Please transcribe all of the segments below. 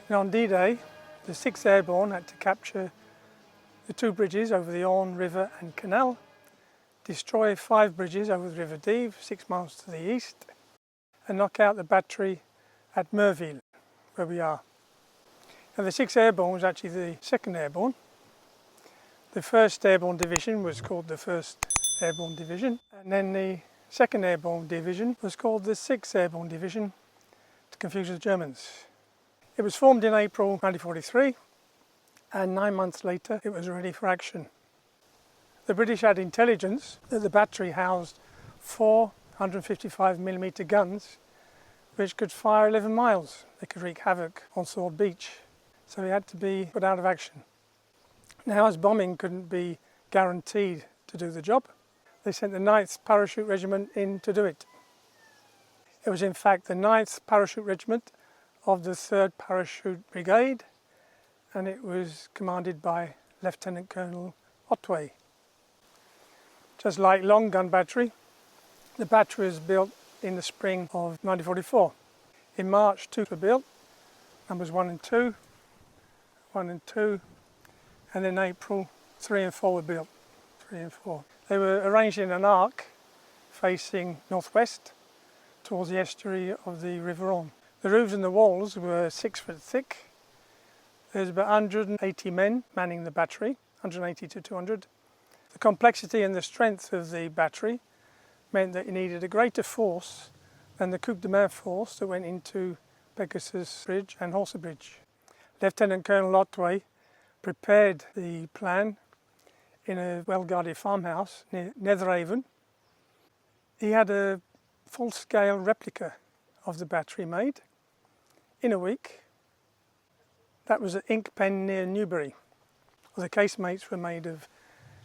And on D-Day, the 6th Airborne had to capture the 2 bridges over the Orne River and Canal, destroy 5 bridges over the River Deve, 6 miles to the east, and knock out the battery at Merville, where we are. Now the 6th Airborne was actually the 2nd Airborne. The 1st Airborne Division was called the 1st Airborne Division, and then the 2nd Airborne Division was called the 6th Airborne Division, to confuse the Germans. It was formed in April 1943, and 9 months later it was ready for action. The British had intelligence that the battery housed 4 155mm guns which could fire 11 miles. They could wreak havoc on Sword Beach, so it had to be put out of action. Now, as bombing couldn't be guaranteed to do the job, they sent the 9th Parachute Regiment in to do it. It was in fact the 9th Parachute Regiment of the 3rd Parachute Brigade, and it was commanded by Lt Col Otway. Just like Long Gun Battery, the battery was built in the spring of 1944. In March, 2 were built, numbers 1 and 2, and in April 3 and 4 were built, 3 and 4. They were arranged in an arc facing northwest towards the estuary of the River Orne. The roofs and the walls were 6 foot thick. There's about 180 men manning the battery, 180 to 200. The complexity and the strength of the battery meant that it needed a greater force than the coup de main force that went into Pegasus Bridge and Horsa Bridge. Lt Col Otway prepared the plan in a well-guarded farmhouse near Netheravon. He had a full-scale replica of the battery made in a week. That was at Ink Pen near Newbury. The casemates were made of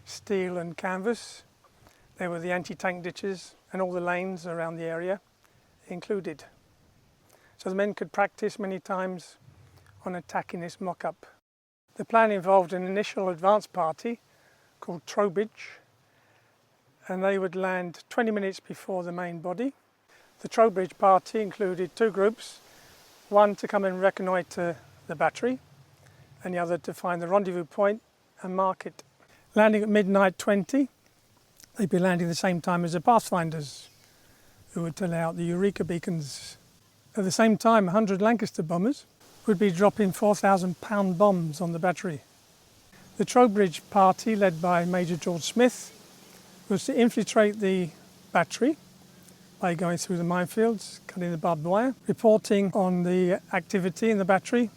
steel and canvas. There were the anti-tank ditches and all the lanes around the area included. So the men could practice many times on attacking this mock-up. The plan involved an initial advance party called Trowbridge, and they would land 20 minutes before the main body. The Trowbridge party included 2 groups, one to come and reconnoitre the battery, and the other to find the rendezvous point and mark it. Landing at midnight 20, they'd be landing the same time as the Pathfinders, who would tell out the Eureka beacons. At the same time, 100 Lancaster bombers would be dropping 4,000-pound bombs on the battery. The Trowbridge party, led by Major George Smith, was to infiltrate the battery by going through the minefields, cutting the barbed wire, reporting on the activity in the battery,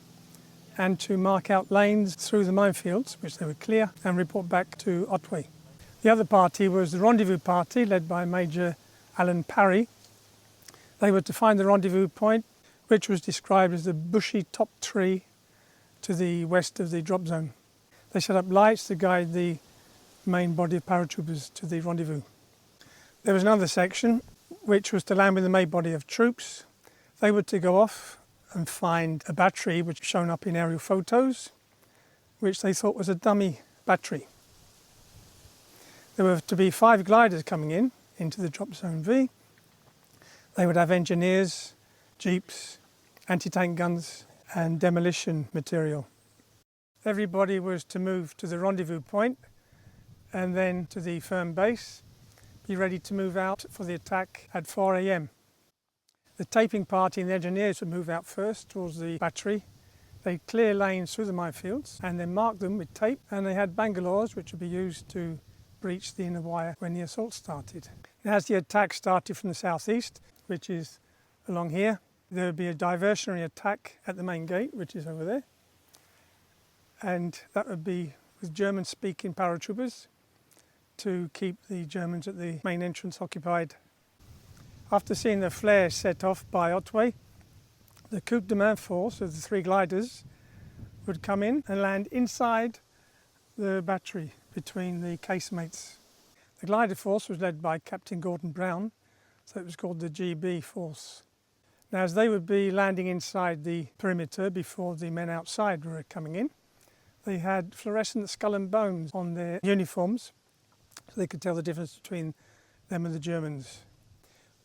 and to mark out lanes through the minefields, which they would clear, and report back to Otway. The other party was the rendezvous party, led by Major Alan Parry. They were to find the rendezvous point, which was described as the bushy top tree to the west of the drop zone. They set up lights to guide the main body of paratroopers to the rendezvous. There was another section which was to land with the main body of troops. They were to go off and find a battery which was shown up in aerial photos, which they thought was a dummy battery. There were to be 5 gliders coming in into the drop zone V. They would have engineers, jeeps, anti-tank guns and demolition material. Everybody was to move to the rendezvous point and then to the firm base, be ready to move out for the attack at 4 AM. The taping party and the engineers would move out first towards the battery. They'd clear lanes through the minefields and then mark them with tape, and they had bangalores which would be used to breach the inner wire when the assault started. As the attack started from the southeast, which is along here, there would be a diversionary attack at the main gate, which is over there, and that would be with German-speaking paratroopers to keep the Germans at the main entrance occupied. After seeing the flares set off by Otway, the coup de main force of the 3 gliders would come in and land inside the battery between the casemates. The glider force was led by Captain Gordon Brown, so it was called the GB force. Now, as they would be landing inside the perimeter before the men outside were coming in, they had fluorescent skull and bones on their uniforms, so they could tell the difference between them and the Germans.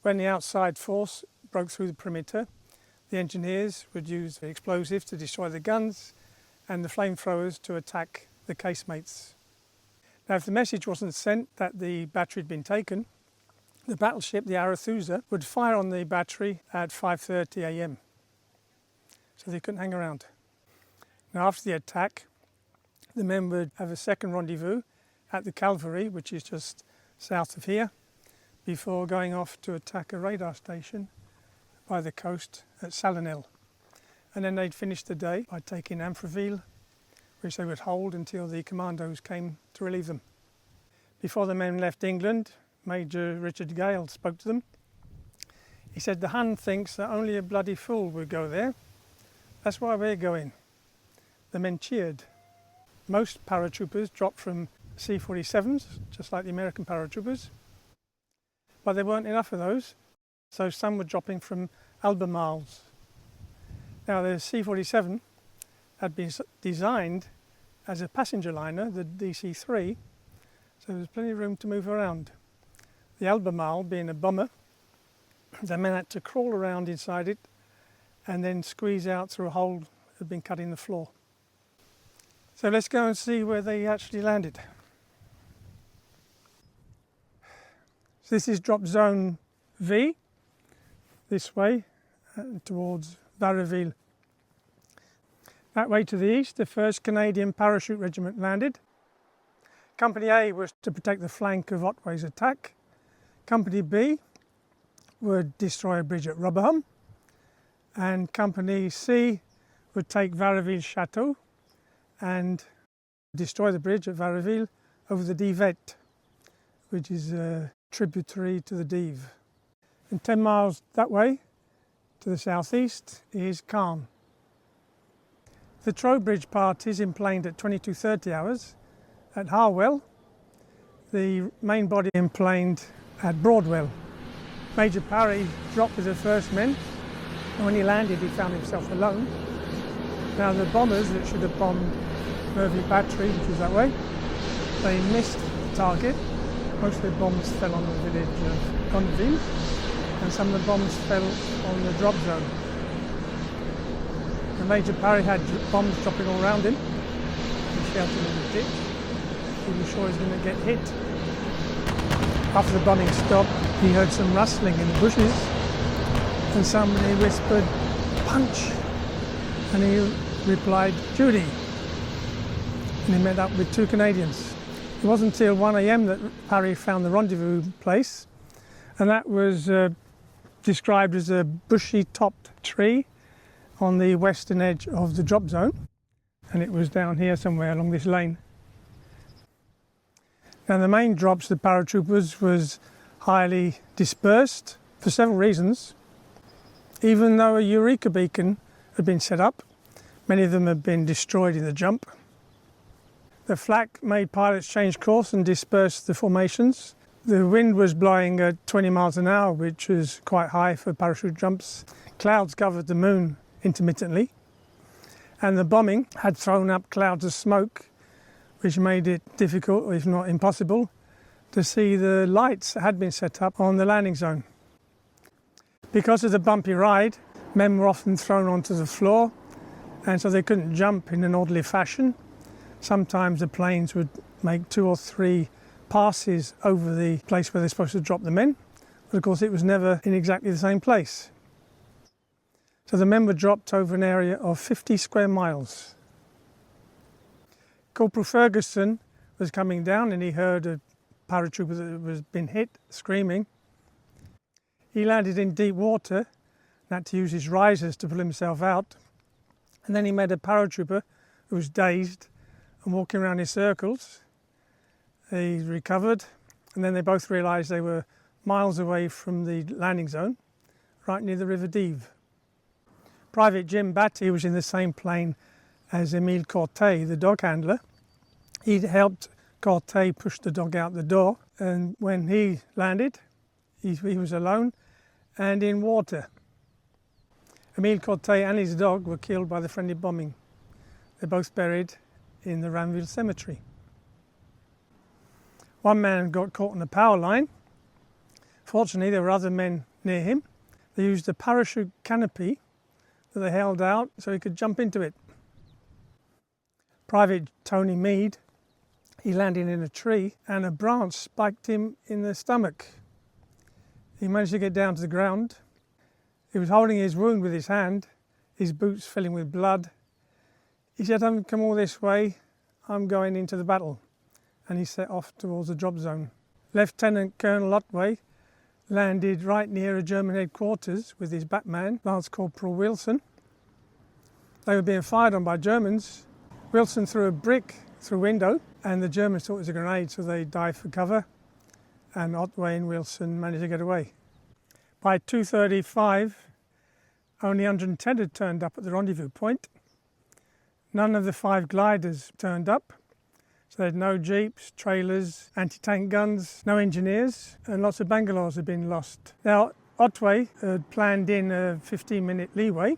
When the outside force broke through the perimeter, The engineers would use the explosives to destroy the guns and the flamethrowers to attack the casemates. Now, if the message wasn't sent that the battery had been taken, the battleship, the Arethusa, would fire on the battery at 5:30 a.m. So they couldn't hang around. Now, after the attack, the men would have a second rendezvous at the Calvary, which is just south of here, before going off to attack a radar station by the coast at Salanelles. And then they'd finish the day by taking Amfreville, which they would hold until the commandos came to relieve them. Before the men left England, Major Richard Gale spoke to them. He said, "The Hun thinks that only a bloody fool would go there. That's why we're going." The men cheered. Most paratroopers dropped from C47s, just like the American paratroopers. But there weren't enough of those, so some were dropping from Albermarles. Now the C47 had been designed as a passenger liner, the DC-3, so there was plenty of room to move around. The Albermarle being a bomber, the men had to crawl around inside it and then squeeze out through a hole that had been cut in the floor. So let's go and see where they actually landed. So this is drop zone V, this way towards Diversionary. That way to the east, the 1st Canadian Parachute Regiment landed. Company A was to protect the flank of Otway's attack. Company B would destroy a bridge at Rubberham. And Company C would take Varaville Chateau and destroy the bridge at Varaville over the Divette, which is a tributary to the Dive. And 10 miles that way, to the southeast, is Caen. The Trowbridge parties emplaned at 22:30 hours at Harwell. The main body emplaned at Broadwell. Major Parry dropped with the first men, and when he landed he found himself alone. Now the bombers that should have bombed Merville Battery, which is that way, they missed the target. Most of the bombs fell on the village of Gonneville, and some of the bombs fell on the drop zone. The Major Parry had bombs dropping all around him. He sheltered in the ditch. He was sure he was going to get hit. After the bombing stopped, he heard some rustling in the bushes, and somebody whispered, "Punch!" And he replied, "Judy." And he met up with 2 Canadians. It wasn't until 1 a.m. that Parry found the rendezvous place, and that was described as a bushy-topped tree on the western edge of the drop zone, and it was down here somewhere along this lane. Now the main drops, the paratroopers, was highly dispersed for several reasons. Even though a Eureka beacon had been set up, many of them had been destroyed in the jump. The flak made pilots change course and disperse the formations. The wind was blowing at 20 miles an hour, which was quite high for parachute jumps. Clouds covered the moon intermittently, and the bombing had thrown up clouds of smoke, which made it difficult, if not impossible, to see the lights that had been set up on the landing zone. Because of the bumpy ride, men were often thrown onto the floor, and so they couldn't jump in an orderly fashion. Sometimes the planes would make 2 or 3 passes over the place where they're supposed to drop the men, but of course it was never in exactly the same place. So the men were dropped over an area of 50 square miles. Corporal Ferguson was coming down and he heard a paratrooper that was been hit, screaming. He landed in deep water and had to use his risers to pull himself out. And then he met a paratrooper who was dazed and walking around in circles. He recovered, and then they both realised they were miles away from the landing zone, right near the River Dive. Private Jim Batty was in the same plane as Lt Col Otway, the dog handler. He'd helped Col Otway push the dog out the door, and when he landed, he was alone and in water. Lt Col Otway and his dog were killed by the friendly bombing. They're both buried in the Ranville cemetery. One man got caught on the power line. Fortunately, there were other men near him. They used a parachute canopy that they held out so he could jump into it. Private Tony Meade, he landed in a tree and a branch spiked him in the stomach. He managed to get down to the ground. He was holding his wound with his hand, his boots filling with blood. He said, "I've come all this way, I'm going into the battle." And he set off towards the drop zone. Lt Col Otway landed right near a German headquarters with his batman, Lance Corporal Wilson. They were being fired on by Germans. Wilson threw a brick through a window and the Germans thought it was a grenade, so they dived for cover, and Otway and Wilson managed to get away. By 2:35, only 110 had turned up at the rendezvous point. None of the 5 gliders turned up, so they had no jeeps, trailers, anti-tank guns, no engineers, and lots of Bangalores had been lost. Now, Otway had planned in a 15-minute leeway,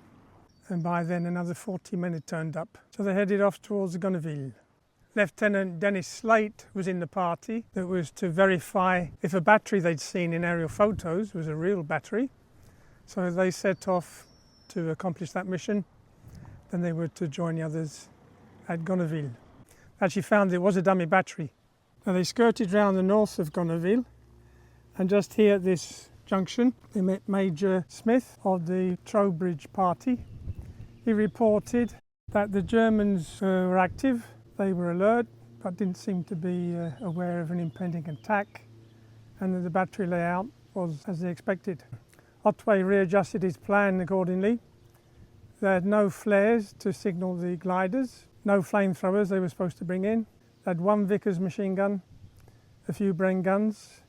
and by then another 40 men had turned up. So they headed off towards Gonneville. Lieutenant Dennis Slate was in the party that was to verify if a battery they'd seen in aerial photos was a real battery. So they set off to accomplish that mission. Then they were to join the others at Gonneville. Actually found there was a dummy battery. Now they skirted round the north of Gonneville, and just here at this junction they met Major Smith of the Trowbridge party. He reported that the Germans were active, they were alert, but didn't seem to be aware of an impending attack, and that the battery layout was as they expected. Otway readjusted his plan accordingly. They had no flares to signal the gliders, no flamethrowers they were supposed to bring in. They had 1 Vickers machine gun, a few Bren guns,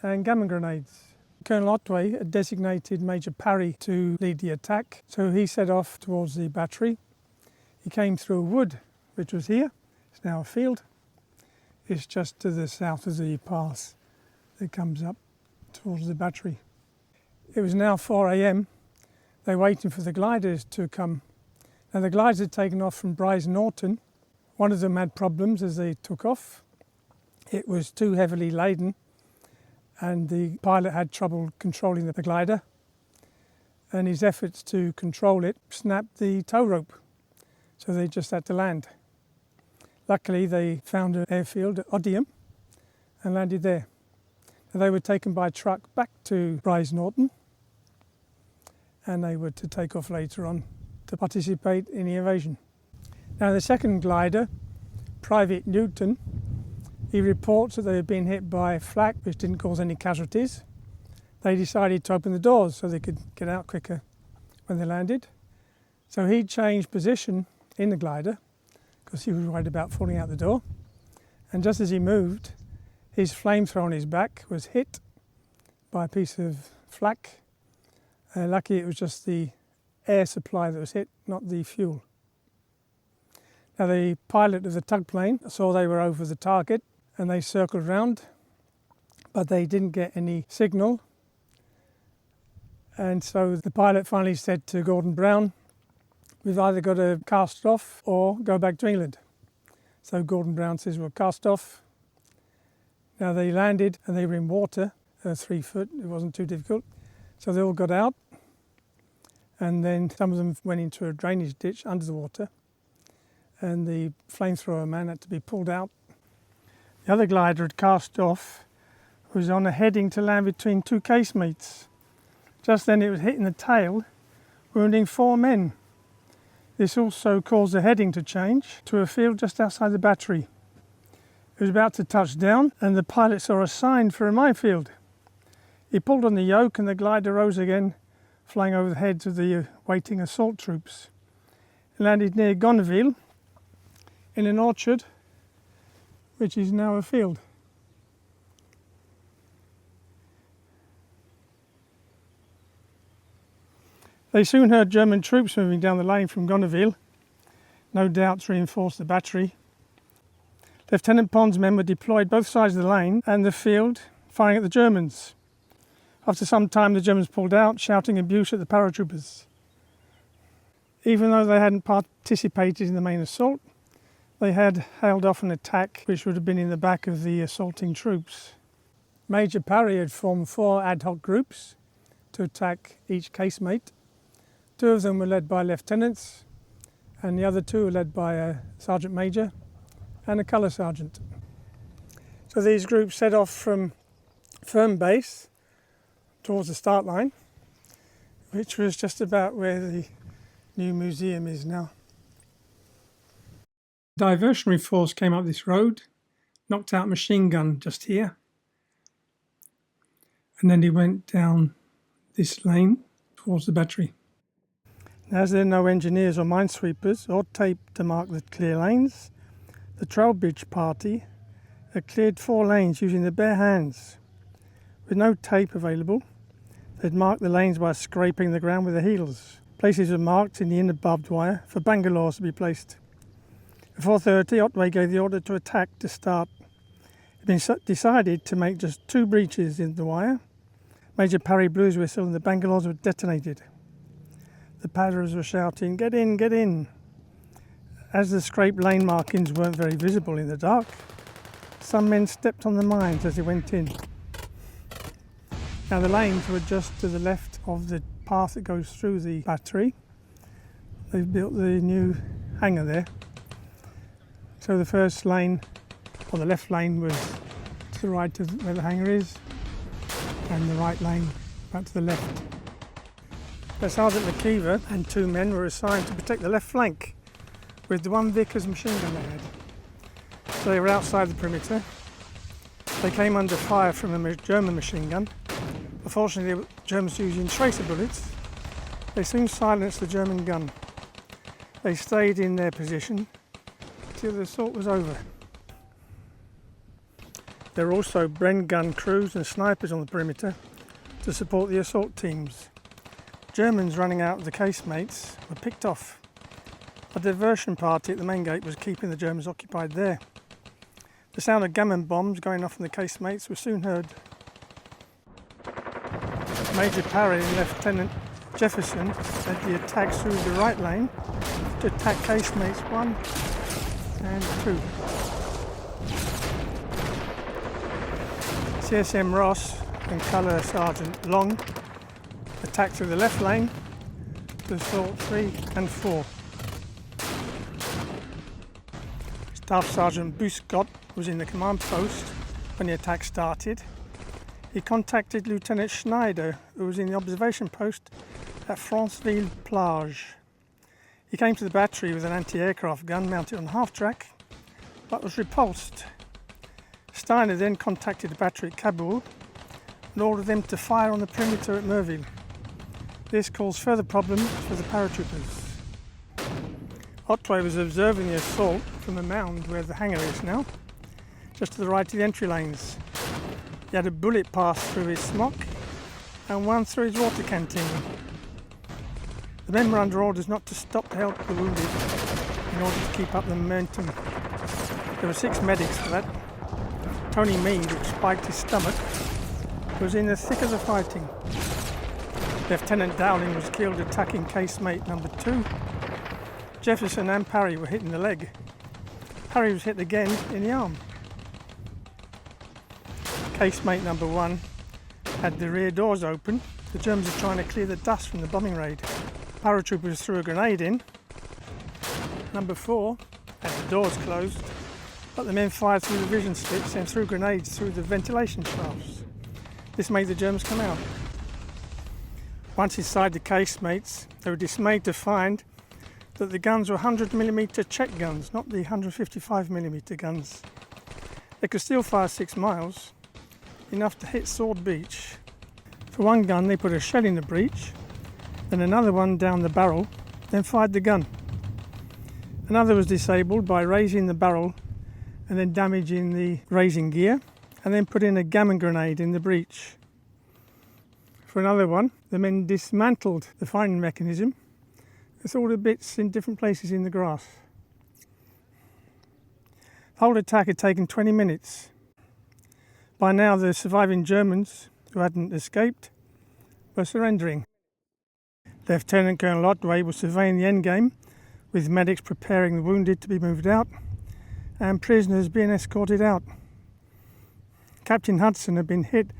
and gammon grenades. Colonel Otway had designated Major Parry to lead the attack, so he set off towards the battery. He came through a wood, which was here. It's now a field. It's just to the south of the pass that comes up towards the battery. It was now 4 a.m. They were waiting for the gliders to come. Now the gliders had taken off from Brize Norton. One of them had problems as they took off. It was too heavily laden and the pilot had trouble controlling the glider, and his efforts to control it snapped the tow rope, so they just had to land. Luckily they found an airfield at Odium and landed there. They were taken by truck back to Brize Norton, and they were to take off later on to participate in the invasion. Now the second glider, Private Newton, he reports that they had been hit by flak which didn't cause any casualties. They decided to open the doors so they could get out quicker when they landed. So he changed position in the glider because he was worried about falling out the door. And just as he moved, his flamethrower on his back was hit by a piece of flak. Lucky it was just the air supply that was hit, not the fuel. Now the pilot of the tug plane saw they were over the target and they circled round, but they didn't get any signal. And so the pilot finally said to Gordon Brown, "We've either got to cast off or go back to England." So Gordon Brown says, "We'll cast off." Now they landed and they were in water, 3 foot, it wasn't too difficult. So they all got out, and then some of them went into a drainage ditch under the water, and the flamethrower man had to be pulled out. The other glider had cast off, was on a heading to land between 2 casemates. Just then it was hitting the tail, wounding 4 men. This also caused the heading to change to a field just outside the battery. It was about to touch down and the pilot saw a sign for a minefield. He pulled on the yoke and the glider rose again, flying over the heads of the waiting assault troops. It landed near Gonneville in an orchard, which is now a field. They soon heard German troops moving down the lane from Gonneville, no doubt to reinforce the battery. Lieutenant Pond's men were deployed both sides of the lane and the field, firing at the Germans. After some time the Germans pulled out, shouting abuse at the paratroopers. Even though they hadn't participated in the main assault, they had held off an attack which would have been in the back of the assaulting troops. Major Parry had formed 4 ad hoc groups to attack each casemate Two of them were led by lieutenants, and the other two were led by a sergeant major and a colour sergeant. So these groups set off from Firm Base towards the start line, which was just about where the new museum is now. Diversionary force came up this road, knocked out a machine gun just here, and then he went down this lane towards the battery. As there are no engineers or minesweepers or tape to mark the clear lanes, the Trowbridge party had cleared 4 lanes using their bare hands. With no tape available, they'd marked the lanes by scraping the ground with their heels. Places were marked in the inner barbed wire for Bangalores to be placed. At 4:30, Otway gave the order to attack to start. It had been decided to make just 2 breaches in the wire. Major Parry blew his whistle and the Bangalores were detonated. The paddlers were shouting, "Get in, get in!" As the scraped lane markings weren't very visible in the dark, some men stepped on the mines as they went in. Now the lanes were just to the left of the path that goes through the battery. They've built the new hangar there. So the first lane, or the left lane, was to the right of where the hangar is, and the right lane back to the left. The Sergeant McKeever and 2 men were assigned to protect the left flank with the 1 Vickers machine gun they had. So they were outside the perimeter. They came under fire from a German machine gun. Unfortunately, the Germans were using tracer bullets. They soon silenced the German gun. They stayed in their position till the assault was over. There were also Bren gun crews and snipers on the perimeter to support the assault teams. Germans running out of the casemates were picked off. A diversion party at the main gate was keeping the Germans occupied there. The sound of gammon bombs going off in the casemates was soon heard. Major Parry and Lieutenant Jefferson led the attacks through the right lane to attack casemates 1 and 2. CSM Ross and Colour Sergeant Long attacked through the left lane to assault 3 and 4. Staff Sergeant Buscott was in the command post when the attack started. He contacted Lieutenant Schneider, who was in the observation post at Franceville Plage. He came to the battery with an anti-aircraft gun mounted on half-track, but was repulsed. Steiner then contacted the battery at Kabul and ordered them to fire on the perimeter at Merville. This caused further problems for the paratroopers. Otway was observing the assault from the mound where the hangar is now, just to the right of the entry lanes. He had a bullet pass through his smock and 1 through his water canteen. The men were under orders not to stop to help the wounded in order to keep up the momentum. There were 6 medics for that. Tony Meade, who spiked his stomach, was in the thick of the fighting. Lieutenant Dowling was killed attacking casemate number 2. Jefferson and Parry were hit in the leg. Parry was hit again in the arm. Casemate number 1 had the rear doors open. The Germans were trying to clear the dust from the bombing raid. Paratroopers threw a grenade in. Number 4 had the doors closed, but the men fired through the vision slits and threw grenades through the ventilation shafts. This made the Germans come out. Once inside the casemates, they were dismayed to find that the guns were 100mm Czech guns, not the 155mm guns. They could still fire 6 miles, enough to hit Sword Beach. For one gun, they put a shell in the breech, then another one down the barrel, then fired the gun. Another was disabled by raising the barrel and then damaging the raising gear, and then put in a gammon grenade in the breech. For another one, the men dismantled the firing mechanism and threw all the bits in different places in the grass. The whole attack had taken 20 minutes. By now, the surviving Germans, who hadn't escaped, were surrendering. Lieutenant Col Otway was surveying the endgame, with medics preparing the wounded to be moved out and prisoners being escorted out. Captain Hudson had been hit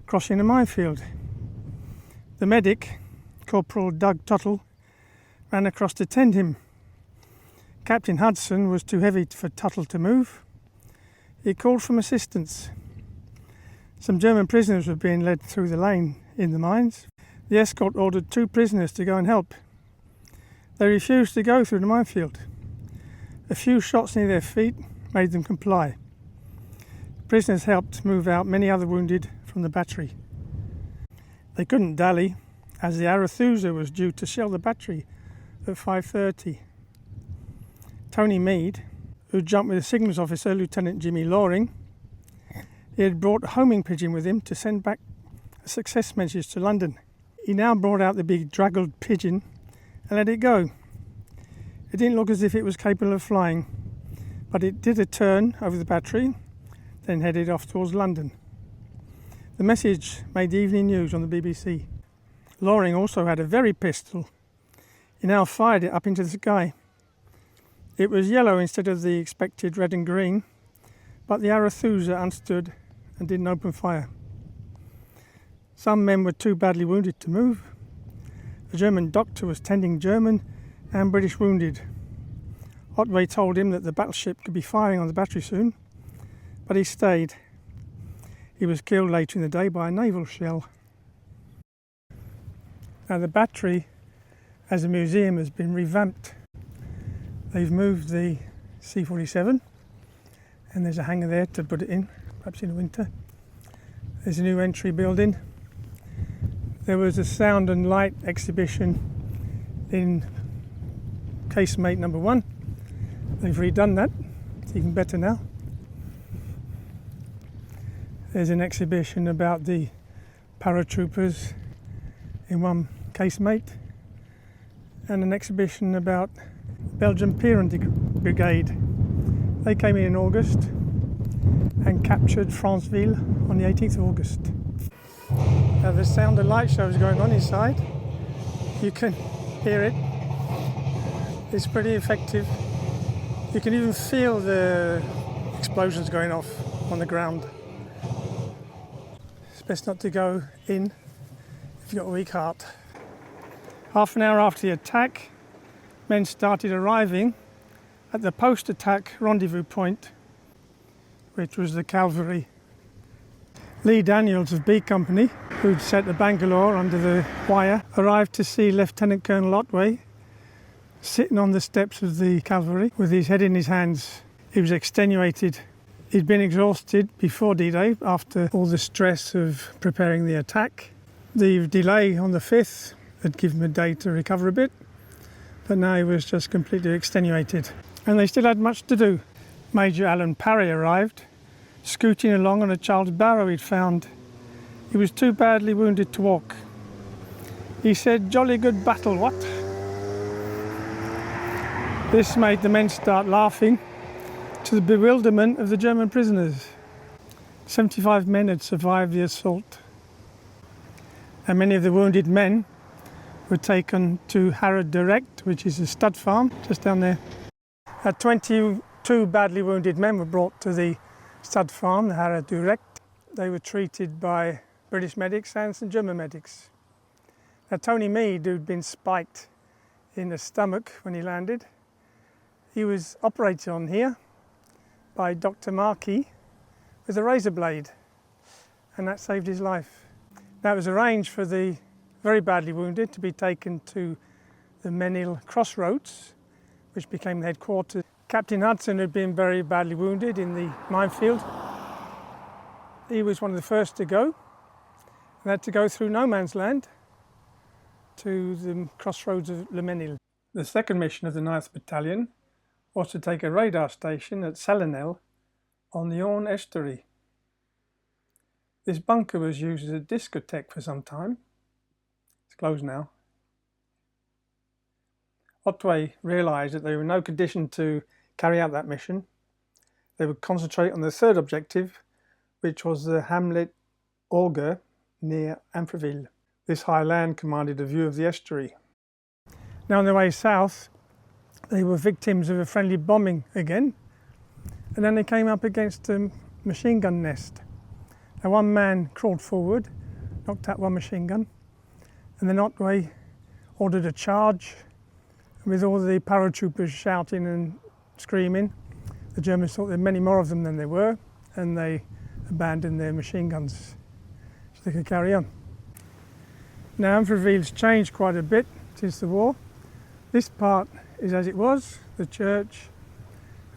crossing a minefield. The medic, Corporal Doug Tuttle, ran across to tend him. Captain Hudson was too heavy for Tuttle to move. He called for assistance. Some German prisoners were being led through the lane in the mines. The escort ordered 2 prisoners to go and help. They refused to go through the minefield. A few shots near their feet made them comply. Prisoners helped move out many other wounded from the battery. They couldn't dally, as the Arethusa was due to shell the battery at 5:30. Tony Meade, who jumped with the signals officer, Lieutenant Jimmy Loring, he had brought a homing pigeon with him to send back a success message to London. He now brought out the big draggled pigeon and let it go. It didn't look as if it was capable of flying, but it did a turn over the battery, then headed off towards London. The message made the evening news on the BBC. Loring also had a very pistol. He now fired it up into the sky. It was yellow instead of the expected red and green, but the Arethusa understood and didn't open fire. Some men were too badly wounded to move. A German doctor was tending German and British wounded. Otway told him that the battleship could be firing on the battery soon, but he stayed. He was killed later in the day by a naval shell. Now the battery as a museum has been revamped. They've moved the C47 and there's a hangar there to put it in, perhaps in the winter. There's a new entry building. There was a sound and light exhibition in casemate number 1. They've redone that, it's even better now. There's an exhibition about the paratroopers in one casemate and an exhibition about Belgian Piran Brigade. They came in August and captured Franceville on the 18th of August. Now the sound and light show is going on inside. You can hear it. It's pretty effective. You can even feel the explosions going off on the ground. It's best not to go in if you've got a weak heart. Half an hour after the attack, men started arriving at the post-attack rendezvous point, which was the Calvary. Lee Daniels of B Company, who'd set the Bangalore under the wire, arrived to see Lt Col Otway sitting on the steps of the Calvary with his head in his hands. He was extenuated. He'd been exhausted before D-Day after all the stress of preparing the attack. The delay on the 5th had given him a day to recover a bit, but now he was just completely extenuated. And they still had much to do. Major Alan Parry arrived, scooting along on a child's barrow he'd found. He was too badly wounded to walk. He said, "Jolly good battle, what?" This made the men start laughing, to the bewilderment of the German prisoners. 75 men had survived the assault, and many of the wounded men were taken to Harrod Direct, which is a stud farm just down there. 22 badly wounded men were brought to the stud farm, the Harrod Direct. They were treated by British medics and some German medics. Now Tony Meade, who'd been spiked in the stomach when he landed, he was operated on here by Dr. Markey with a razor blade, and that saved his life. Now it was arranged for the very badly wounded to be taken to the Menil Crossroads, which became the headquarters. Captain Hudson had been very badly wounded in the minefield. He was one of the first to go, and had to go through no man's land to the crossroads of Le Menil. The second mission of the 9th Battalion was to take a radar station at Salanelles on the Orne estuary. This bunker was used as a discotheque for some time. It's closed now. Otway realised that they were in no condition to carry out that mission. They would concentrate on the third objective, which was the hamlet Auge near Amfreville. This high land commanded a view of the estuary. Now on their way south, they were victims of a friendly bombing again, and then they came up against a machine gun nest. Now one man crawled forward, knocked out one machine gun, and then Otway ordered a charge, With all the paratroopers shouting and screaming, the Germans thought there were many more of them than there were, and they abandoned their machine guns so they could carry on. Now Amfreville's changed quite a bit since the war. This part is as it was, the church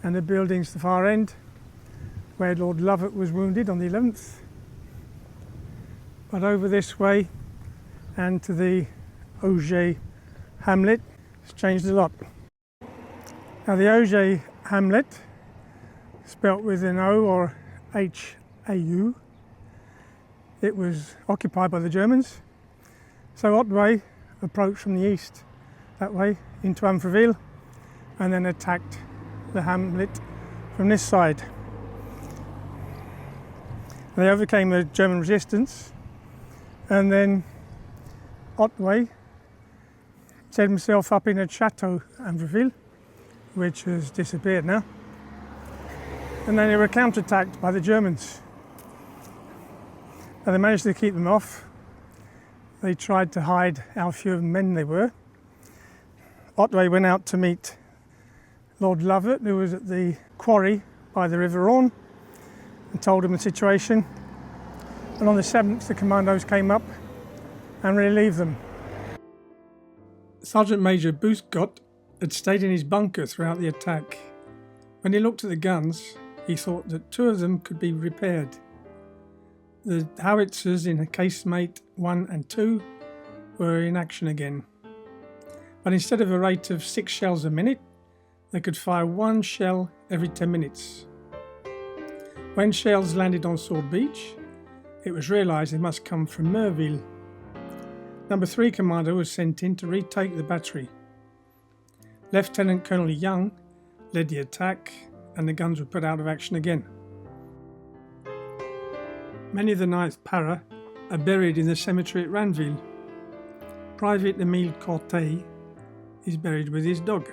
and the buildings at the far end, where Lord Lovat was wounded on the 11th. But over this way and to the Auge hamlet, it's changed a lot. Now the Auge hamlet, spelt with an O or H-A-U, it was occupied by the Germans. So Otway approached from the east that way into Amfreville and then attacked the hamlet from this side. They overcame the German resistance, and then Otway set himself up in a chateau, Amfreville, which has disappeared now. And then they were counterattacked by the Germans. And they managed to keep them off. They tried to hide how few men they were. Otway went out to meet Lord Lovat, who was at the quarry by the River Orne, and told him the situation. And on the 7th, the commandos came up and relieved them. Sergeant Major Bouscott had stayed in his bunker throughout the attack. When he looked at the guns, he thought that 2 of them could be repaired. The howitzers in casemate 1 and 2 were in action again. But instead of a rate of 6 shells a minute, they could fire 1 shell every 10 minutes. When shells landed on Sword Beach, it was realised they must come from Merville. Number 3 Commando was sent in to retake the battery. Lieutenant Colonel Young led the attack, and the guns were put out of action again. Many of the 9th Para are buried in the cemetery at Ranville. Private Lt Col Otway is buried with his dog.